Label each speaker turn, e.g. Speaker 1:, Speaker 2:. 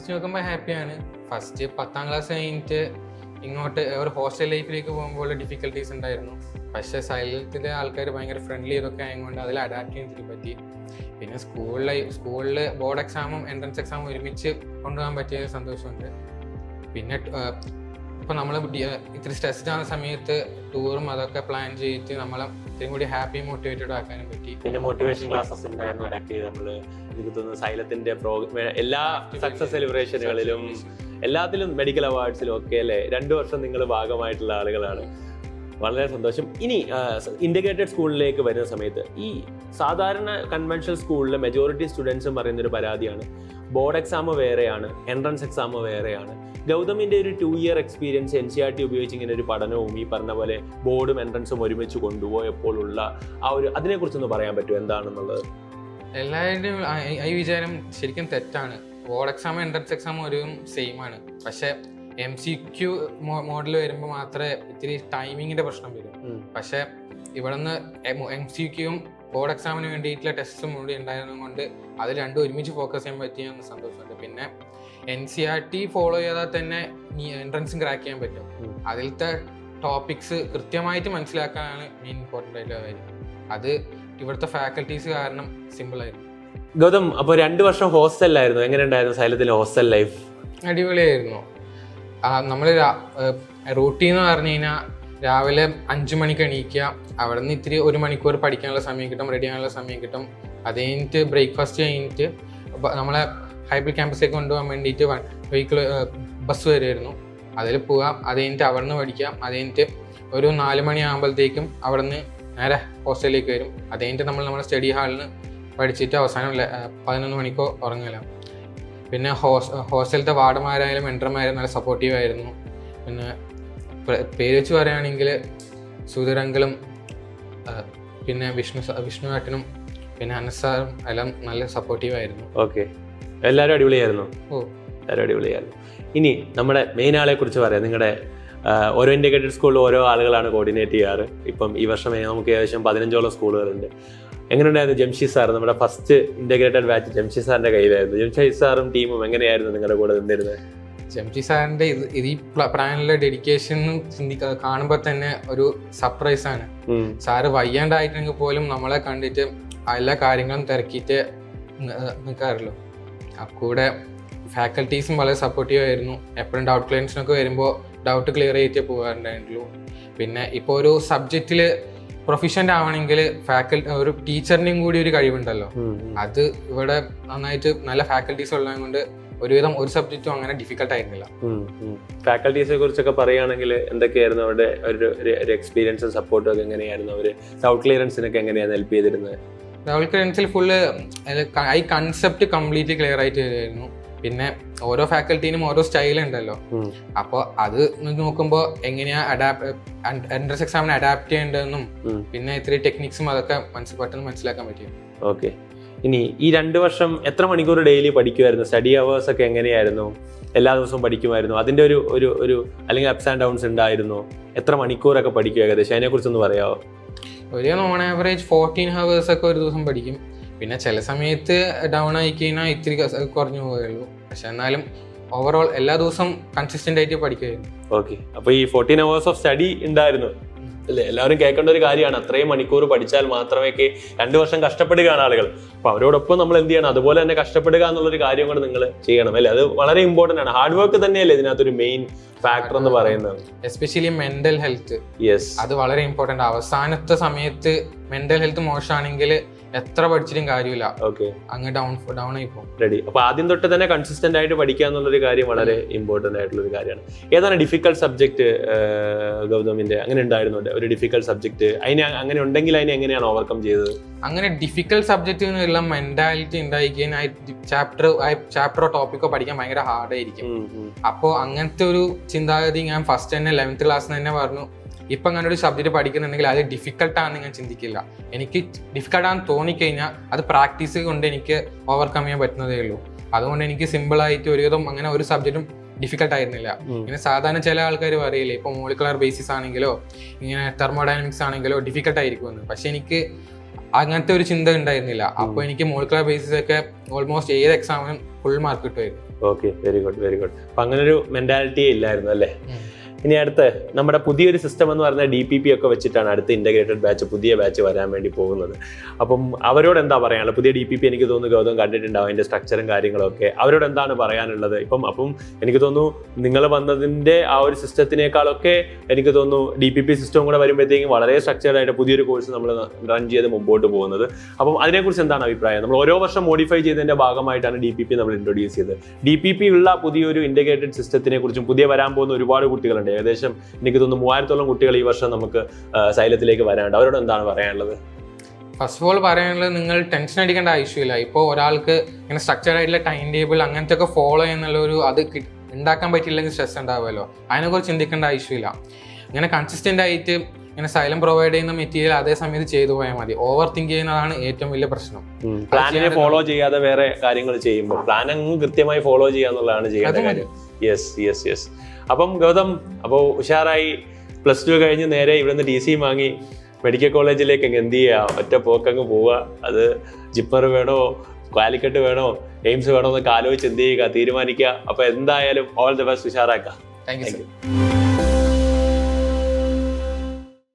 Speaker 1: വെച്ച് നോക്കുമ്പോൾ ഹാപ്പിയാണ്. ഫസ്റ്റ് 10ാം ക്ലാസ് കഴിഞ്ഞിട്ട് ഇങ്ങോട്ട് ഒരു ഹോസ്റ്റൽ ലൈഫിലേക്ക് പോകുമ്പോൾ ഡിഫിക്കൽട്ടീസ് ഉണ്ടായിരുന്നു. പക്ഷേ സൈലത്തിലെ ആൾക്കാർ ഭയങ്കര ഫ്രണ്ട്ലി ഇതൊക്കെ ആയതുകൊണ്ട് അതിൽ അഡാപ്റ്റ് ചെയ്യാൻ പറ്റി. പിന്നെ സ്കൂളിൽ ബോർഡ് എക്സാമും എൻട്രൻസ് എക്സാമും ഒരുമിച്ച് കൊണ്ടുപോകാൻ പറ്റിയ സന്തോഷമുണ്ട്. പിന്നെ ഇപ്പോൾ നമ്മൾ ഇത്തിരി സ്ട്രെസ്ഡ് ആവുന്ന സമയത്ത് ടൂറും അതൊക്കെ പ്ലാൻ ചെയ്തിട്ട് നമ്മളെ ഇത്രയും കൂടി ഹാപ്പി മോട്ടിവേറ്റഡ് ആക്കാനും പറ്റി.
Speaker 2: പിന്നെ മോട്ടിവേഷൻ ക്ലാസ്സസ് ഉണ്ടായിരുന്നു ഇടയ്ക്ക്. നമ്മള് എനിക്ക് തോന്നുന്നു സൈലത്തിന്റെ എല്ലാ സക്സസ് സെലിബ്രേഷനുകളിലും എല്ലാത്തിലും മെഡിക്കൽ അവാർഡ്സിലും ഒക്കെ അല്ലേ 2 വർഷം നിങ്ങൾ ഭാഗമായിട്ടുള്ള ആളുകളാണ്. വളരെ സന്തോഷം. ഇനി ഇന്റഗ്രേറ്റഡ് സ്കൂളിലേക്ക് വരുന്ന സമയത്ത് ഈ സാധാരണ കൺവെൻഷണൽ സ്കൂളിലെ മെജോറിറ്റി സ്റ്റുഡൻസും പറയുന്നൊരു പരാതിയാണ്, ബോർഡ് എക്സാം വേറെയാണ്, എൻട്രൻസ് എക്സാം വേറെയാണ്. ഗൗതമിൻ്റെ ഒരു 2 ഇയർ എക്സ്പീരിയൻസ് NCERT ഉപയോഗിച്ച് ഇങ്ങനെ ഒരു പഠനവും ഈ പറഞ്ഞ പോലെ ബോർഡും എൻട്രൻസും ഒരുമിച്ച് കൊണ്ടുപോയപ്പോഴുള്ള ആ ഒരു അതിനെക്കുറിച്ചൊന്ന് പറയാൻ പറ്റുമോ എന്താണെന്നുള്ളത്?
Speaker 1: എല്ലാവരുടെയും ഈ വിചാരം ശരിക്കും തെറ്റാണ്. ബോർഡ് എക്സാമും എൻട്രൻസ് എക്സാമും ഒരു സെയിം ആണ്. പക്ഷെ MCQ മോഡൽ വരുമ്പോൾ മാത്രമേ ഇത്തിരി ടൈമിങ്ങിന്റെ പ്രശ്നം വരും. പക്ഷെ ഇവിടെ നിന്ന് MCQയും ബോർഡ് എക്സാമിന് വേണ്ടിയിട്ടുള്ള ടെസ്റ്റും കൂടി ഉണ്ടായിരുന്നത് കൊണ്ട് അത് രണ്ടും ഒരുമിച്ച് ഫോക്കസ് ചെയ്യാൻ പറ്റിയെന്ന് സന്തോഷമുണ്ട്. പിന്നെ NCERT ഫോളോ ചെയ്താൽ തന്നെ എൻട്രൻസും ക്രാക്ക് ചെയ്യാൻ പറ്റും. അതിലത്തെ ടോപ്പിക്സ് കൃത്യമായിട്ട് മനസ്സിലാക്കാനാണ് മെയിൻ ഇമ്പോർട്ടൻ്റ് ആയിട്ടുള്ള കാര്യം. അത് ഇവിടുത്തെ ഫാക്കൽറ്റീസ് കാരണം സിമ്പിൾ ആയിരുന്നു.
Speaker 2: ഗൗതം, അപ്പോൾ 2 വർഷം ഹോസ്റ്റലിലായിരുന്നു. എങ്ങനെ ഉണ്ടായിരുന്നു സൈലത്തിലെ ഹോസ്റ്റൽ ലൈഫ്?
Speaker 1: അടിപൊളിയായിരുന്നു. നമ്മൾ റൂട്ടീൻ എന്ന് പറഞ്ഞു കഴിഞ്ഞാൽ രാവിലെ 5 മണിക്ക് എണീക്കുക, അവിടെ നിന്ന് ഇത്തിരി 1 മണിക്കൂർ പഠിക്കാനുള്ള സമയം കിട്ടും, റെഡി ആകാനുള്ള സമയം കിട്ടും. അത് കഴിഞ്ഞിട്ട് ബ്രേക്ക്ഫാസ്റ്റ് കഴിഞ്ഞിട്ട് നമ്മളെ ഹൈബ്രിഡ് ക്യാമ്പസിലേക്ക് കൊണ്ടുപോകാൻ വേണ്ടിയിട്ട് വെഹിക്കിൾ ബസ് വരുമായിരുന്നു. അതിൽ പോകാം. അത് കഴിഞ്ഞിട്ട് അവിടെ നിന്ന് പഠിക്കാം. അത് കഴിഞ്ഞിട്ട് ഒരു 4 മണിയാകുമ്പോഴത്തേക്കും അവിടെ നിന്ന് നേരെ ഹോസ്റ്റലിലേക്ക് വരും. അത് കഴിഞ്ഞിട്ട് നമ്മുടെ സ്റ്റഡി ഹാളിൽ നിന്ന് പഠിച്ചിട്ട് അവസാനം 11 മണിക്കോ ഉറങ്ങില്ല. പിന്നെ ഹോസ്റ്റലത്തെ വാർഡന്മാരായാലും മെൻറ്റർമാരായാലും നല്ല സപ്പോർട്ടീവ് ആയിരുന്നു. പിന്നെ പേര് വെച്ച് പറയുകയാണെങ്കിൽ സുധീരങ്കിലും പിന്നെ വിഷ്ണുവേട്ടനും പിന്നെ അനസാറും എല്ലാം നല്ല സപ്പോർട്ടീവ് ആയിരുന്നു.
Speaker 2: ഓക്കെ, എല്ലാവരും അടിപൊളിയായിരുന്നു. എല്ലാവരും അടിപൊളിയായിരുന്നു. ഇനി നമ്മുടെ മെയിൻ ആളെ കുറിച്ച് പറയാം. നിങ്ങളുടെ ഓരോ ഇൻറ്റഗ്രേറ്റഡ് സ്കൂളിൽ ഓരോ ആളുകളാണ് കോർഡിനേറ്റ് ചെയ്യാറ്. ഇപ്പം ഈ വർഷം നമുക്ക് ഏകദേശം 15ഓളം സ്കൂളുകളുണ്ട്. എങ്ങനെയുണ്ടായിരുന്നു ജംഷീദ് സാർ? നമ്മുടെ ഫസ്റ്റ് ഇൻറ്റഗ്രേറ്റഡ് ബാച്ച് ജംഷീദ് സാറിൻ്റെ കയ്യിലായിരുന്നു. ജംഷീദ് സാറും ടീമും എങ്ങനെയായിരുന്നു നിങ്ങളുടെ കൂടെ നിന്നിരുന്നത്?
Speaker 1: ജംഷീദ് സാറിൻ്റെ ഈ പ്ലാനിലെ ഡെഡിക്കേഷനും കാണുമ്പോൾ തന്നെ ഒരു സർപ്രൈസ് ആണ്. സാറ് വയ്യാണ്ടായിട്ടുണ്ടെങ്കിൽ പോലും നമ്മളെ കണ്ടിട്ട് എല്ലാ കാര്യങ്ങളും തിരക്കിയിട്ട് നിൽക്കാറുള്ളൂ. കൂടെ ഫാക്കൽറ്റീസും വളരെ സപ്പോർട്ടീവ് ആയിരുന്നു. എപ്പോഴും ഡൗട്ട് ക്ലിയറൻസിനൊക്കെ വരുമ്പോൾ ഡൗട്ട് ക്ലിയർ ചെയ്തിട്ടേ പോകാറുണ്ടായിട്ടുള്ളൂ. പിന്നെ ഇപ്പോൾ ഒരു സബ്ജക്റ്റിൽ പ്രൊഫിഷ്യൻ്റ് ആവണമെങ്കിൽ ഒരു ടീച്ചറിൻ്റെയും കൂടി ഒരു കഴിവുണ്ടല്ലോ. അത് ഇവിടെ നന്നായിട്ട് നല്ല ഫാക്കൽറ്റീസ് ഉള്ളത് കൊണ്ട് ഒരുവിധം ഒരു സബ്ജക്റ്റും അങ്ങനെ ഡിഫിക്കൽട്ട് ആയിരുന്നില്ല.
Speaker 2: ഫാക്കൽറ്റീസിനെ കുറിച്ചൊക്കെ പറയുകയാണെങ്കിൽ എന്തൊക്കെയായിരുന്നു അവരുടെ ഒരു എക്സ്പീരിയൻസും സപ്പോർട്ടും ഒക്കെ എങ്ങനെയായിരുന്നു? അവർ ഡൗട്ട് ക്ലിയറൻസിനൊക്കെ എങ്ങനെയാണ് ഹെൽപ്പ് ചെയ്തിരുന്നത്?
Speaker 1: ഡൗട്ട് ക്ലിയറൻസിൽ ഫുള്ള് ഈ കൺസെപ്റ്റ് കംപ്ലീറ്റ്ലി ക്ലിയർ ആയിട്ട് വരുമായിരുന്നു. പിന്നെ ഓരോ ഫാക്കൽറ്റീനും ഓരോ സ്റ്റൈൽ ഉണ്ടല്ലോ. അപ്പോൾ അത് നോക്കുമ്പോൾ എങ്ങനെയാ എൻട്രൻസ് എക്സാമിന് അഡാപ്റ്റ് ചെയ്യേണ്ടതെന്നും പിന്നെ ഇത്തിരി ടെക്നിക്സും അതൊക്കെ പെട്ടെന്ന് മനസ്സിലാക്കാൻ പറ്റും.
Speaker 2: ഓക്കെ, ഇനി ഈ 2 വർഷം എത്ര മണിക്കൂർ ഡെയിലി പഠിക്കുമായിരുന്നു? സ്റ്റഡി അവേഴ്സ് ഒക്കെ എങ്ങനെയായിരുന്നു? എല്ലാ ദിവസവും പഠിക്കുമായിരുന്നു? അതിൻ്റെ ഒരു അല്ലെങ്കിൽ അപ്സ് ആൻഡ് ഡൗൺസ് ഉണ്ടായിരുന്നു? എത്ര മണിക്കൂറൊക്കെ പഠിക്കും ഏകദേശം? അതിനെക്കുറിച്ചൊന്ന് പറയാമോ?
Speaker 1: ഒരു ഓൺ ആവറേജ് 14 hours ഒക്കെ ഒരു ദിവസം പഠിക്കും. പിന്നെ ചില സമയത്ത് ഡൗൺ ആയി കഴിഞ്ഞാൽ ഇത്തിരി കുറഞ്ഞു പോയുള്ളൂ. പക്ഷെ എന്നാലും ഓവറോൾ എല്ലാ ദിവസവും കൺസിസ്റ്റന്റ് ആയിട്ട് പഠിക്കുമായിരുന്നു.
Speaker 2: ഓക്കെ, അപ്പോൾ ഈ 14 hours ഓഫ് സ്റ്റഡി ഉണ്ടായിരുന്നു അല്ലേ? എല്ലാവരും കേൾക്കേണ്ട ഒരു കാര്യമാണ്. അത്രയും മണിക്കൂർ പഠിച്ചാൽ മാത്രമേ 2 വർഷം കഷ്ടപ്പെടുകയാണ് ആളുകൾ. അപ്പോൾ അവരോടൊപ്പം നമ്മൾ എന്ത് ചെയ്യണം? അതുപോലെ തന്നെ കഷ്ടപ്പെടുക എന്നുള്ളൊരു കാര്യം കൂടെ നിങ്ങൾ ചെയ്യണം അല്ലേ? അത് വളരെ ഇമ്പോർട്ടൻ്റ് ആണ്. ഹാർഡ് വർക്ക് തന്നെയല്ലേ ഇതിനകത്തൊരു മെയിൻ ഫാക്ടർ എന്ന് പറയുന്നത്.
Speaker 1: Especially mental health.
Speaker 2: യെസ്,
Speaker 1: അത് വളരെ ഇമ്പോർട്ടൻ്റ്. അവസാനത്തെ സമയത്ത് മെന്റൽ ഹെൽത്ത് മോശമാണെങ്കിൽ എത്ര പഠിച്ചിട്ടും കാര്യമില്ല. ഓക്കെ, അങ്ങ് ഡൗൺ ആയി പോകും.
Speaker 2: റെഡി. അപ്പൊ ആദ്യം തൊട്ട് തന്നെ കൺസിസ്റ്റന്റ് ആയിട്ട് പഠിക്കുക എന്നുള്ളൊരു കാര്യം വളരെ ഇമ്പോർട്ടന്റ് ആയിട്ടുള്ള ഒരു കാര്യമാണ്. ഏതാണ് ഡിഫിക്കൽട്ട് സബ്ജക്ട് ഗൗതമിന്റെ? അങ്ങനെ ഉണ്ടായിരുന്നു ഒരു ഡിഫിക്കൽട്ട് സബ്ജക്ട്? അങ്ങനെ ഉണ്ടെങ്കിൽ അതിനെ എങ്ങനെയാണ് ഓവർകം ചെയ്തത്?
Speaker 1: അങ്ങനെ ഡിഫിക്കൽട്ട് സബ്ജക്റ്റ് എന്നുള്ള മെന്റാലിറ്റി ഉണ്ടായിരിക്കാൻ ചാപ്റ്ററോ ടോപ്പിക്കോ പഠിക്കാൻ ഭയങ്കര ഹാർഡായിരിക്കും. അപ്പോൾ അങ്ങനത്തെ ഒരു ചിന്താഗതി ഞാൻ ഫസ്റ്റ് തന്നെ 11th ക്ലാസ്സിൽ തന്നെ പറഞ്ഞു, ഇപ്പം അങ്ങനെ ഒരു സബ്ജക്റ്റ് പഠിക്കുന്നുണ്ടെങ്കിൽ അത് ഡിഫിക്കൽട്ടാണെന്ന് ഞാൻ ചിന്തിക്കില്ല. എനിക്ക് ഡിഫിക്കൽട്ടാണെന്ന് തോന്നിക്കഴിഞ്ഞാൽ അത് പ്രാക്ടീസ് കൊണ്ട് എനിക്ക് ഓവർകം ചെയ്യാൻ പറ്റുന്നതേ ഉള്ളൂ. അതുകൊണ്ട് എനിക്ക് സിമ്പിളായിട്ട് ഒരുവിധം അങ്ങനെ ഒരു സബ്ജക്റ്റും ഡിഫിക്കൽട്ട് ആയിരുന്നില്ല. ഇങ്ങനെ സാധാരണ ചില ആൾക്കാർ പറയില്ലേ, ഇപ്പോൾ മോളിക്കുലർ ബേസിസ് ആണെങ്കിലോ ഇങ്ങനെ തെർമോഡൈനാമിക്സ് ആണെങ്കിലോ ഡിഫിക്കൽട്ട് ആയിരിക്കുമെന്ന്. പക്ഷെ എനിക്ക് അങ്ങനത്തെ ഒരു ചിന്ത ഉണ്ടായിരുന്നില്ല. അപ്പോൾ എനിക്ക് മോളിക്കുലർ ബേസിസ് ഒക്കെ ഓൾമോസ്റ്റ് ഏത് എക്സാമിനും ഫുൾ മാർക്ക് കിട്ടുമായിരുന്നു.
Speaker 2: Okay, very good very good. അപ്പൊ അങ്ങനെ ഒരു മെന്റാലിറ്റിയേ ഇല്ലായിരുന്നു അല്ലേ? ഇനി അടുത്ത് നമ്മുടെ പുതിയൊരു സിസ്റ്റം എന്ന് പറഞ്ഞാൽ DPP ഒക്കെ വെച്ചിട്ടാണ് അടുത്ത ഇന്റഗ്രേറ്റഡ് ബാച്ച്, പുതിയ ബാച്ച് വരാൻ വേണ്ടി പോകുന്നത്. അപ്പം അവരോട് എന്താ പറയാനുള്ളത്? പുതിയ DPP എനിക്ക് തോന്നുന്നു ഗൗതം കണ്ടിട്ടുണ്ടാവും, അതിന്റെ സ്ട്രക്ചറും കാര്യങ്ങളൊക്കെ. അവരോട് എന്താണ് പറയാനുള്ളത്? അപ്പം എനിക്ക് തോന്നുന്നു നിങ്ങൾ വന്നതിന്റെ ആ ഒരു സിസ്റ്റത്തിനേക്കാളൊക്കെ എനിക്ക് തോന്നുന്നു DPP സിസ്റ്റം കൂടെ വരുമ്പോഴത്തേക്കും വളരെ സ്ട്രക്ചേർഡ് ആയിട്ട് പുതിയൊരു കോഴ്സ് നമ്മൾ റൺ ചെയ്ത് മുമ്പോട്ട് പോകുന്നത്. അപ്പം അതിനെക്കുറിച്ച് എന്താണ് അഭിപ്രായം? നമ്മൾ ഓരോ വർഷം മോഡിഫൈ ചെയ്തതിന്റെ ഭാഗമായിട്ടാണ് DPP നമ്മൾ ഇൻട്രൊഡ്യൂസ് ചെയ്തത്. DPP ഉള്ള പുതിയൊരു ഇന്റഗ്രേറ്റഡ് സിസ്റ്റത്തിനെ കുറിച്ചും പുതിയ വരാൻ പോകുന്ന ഒരുപാട് കുട്ടികളുണ്ട്. ഏകദേശം എനിക്ക് തോന്നുന്നു 3000-ഓളം കുട്ടികൾ ഈ വർഷം നമുക്ക് സൈലത്തിലേക്ക് വരാനുണ്ട്. അവരോട് എന്താണ് പറയാനുള്ളത്?
Speaker 1: ഫസ്റ്റ് ഓഫ് ഓൾ പറയാനുള്ളത്, നിങ്ങൾ ടെൻഷൻ അടിക്കേണ്ട ആവശ്യമില്ല. ഇപ്പോൾ ഒരാൾക്ക് ഇങ്ങനെ സ്ട്രക്ചർഡ് ആയിട്ടുള്ള ടൈം ടേബിൾ അങ്ങനത്തെ ഒക്കെ ഫോളോ ചെയ്യുന്നുള്ളൊരു അത് ഉണ്ടാക്കാൻ പറ്റിയില്ലെങ്കിൽ സ്ട്രെസ് ഉണ്ടാവുമല്ലോ. അതിനെക്കുറിച്ച് ചിന്തിക്കേണ്ട ആവശ്യമില്ല. ഇങ്ങനെ കൺസിസ്റ്റൻ്റ് ആയിട്ട് ഇങ്ങനെ സൈലം പ്രൊവൈഡ് ചെയ്യുന്ന മെറ്റീരിയൽ അതേ സമയത്ത് ചെയ്തു പോയാൽ മതി. ഓവർ തിങ്ക് ചെയ്യുന്നതാണ് ഏറ്റവും വലിയ പ്രശ്നം.
Speaker 2: പ്ലാനിനെ ഫോളോ ചെയ്യാതെ വേറെ കാര്യങ്ങൾ ചെയ്യുമ്പോൾ പ്ലാൻ അങ്ങ് കൃത്യമായി ഫോളോ ചെയ്യാന്നുള്ളതാണ് ചെയ്യേണ്ട കാര്യം. Yes yes yes. അപ്പം ഗൗതം, അപ്പോൾ ഉഷാറായി +2 കഴിഞ്ഞ് നേരെ ഇവിടുന്ന് TC വാങ്ങി മെഡിക്കൽ കോളേജിലേക്ക് അങ്ങ് എന്ത് ചെയ്യുക, ഒറ്റ പോക്കങ്ങ് പോവുക. അത് ജിപ്പർ വേണോ, കാലിക്കട്ട് വേണോ, എയിംസ് വേണോ എന്നൊക്കെ ആലോചിച്ച് എന്ത് ചെയ്യുക, തീരുമാനിക്കുക. അപ്പോൾ എന്തായാലും ഓൾ ദി ബെസ്റ്റ്, ഉഷാറാക്കുക.
Speaker 1: Thank U.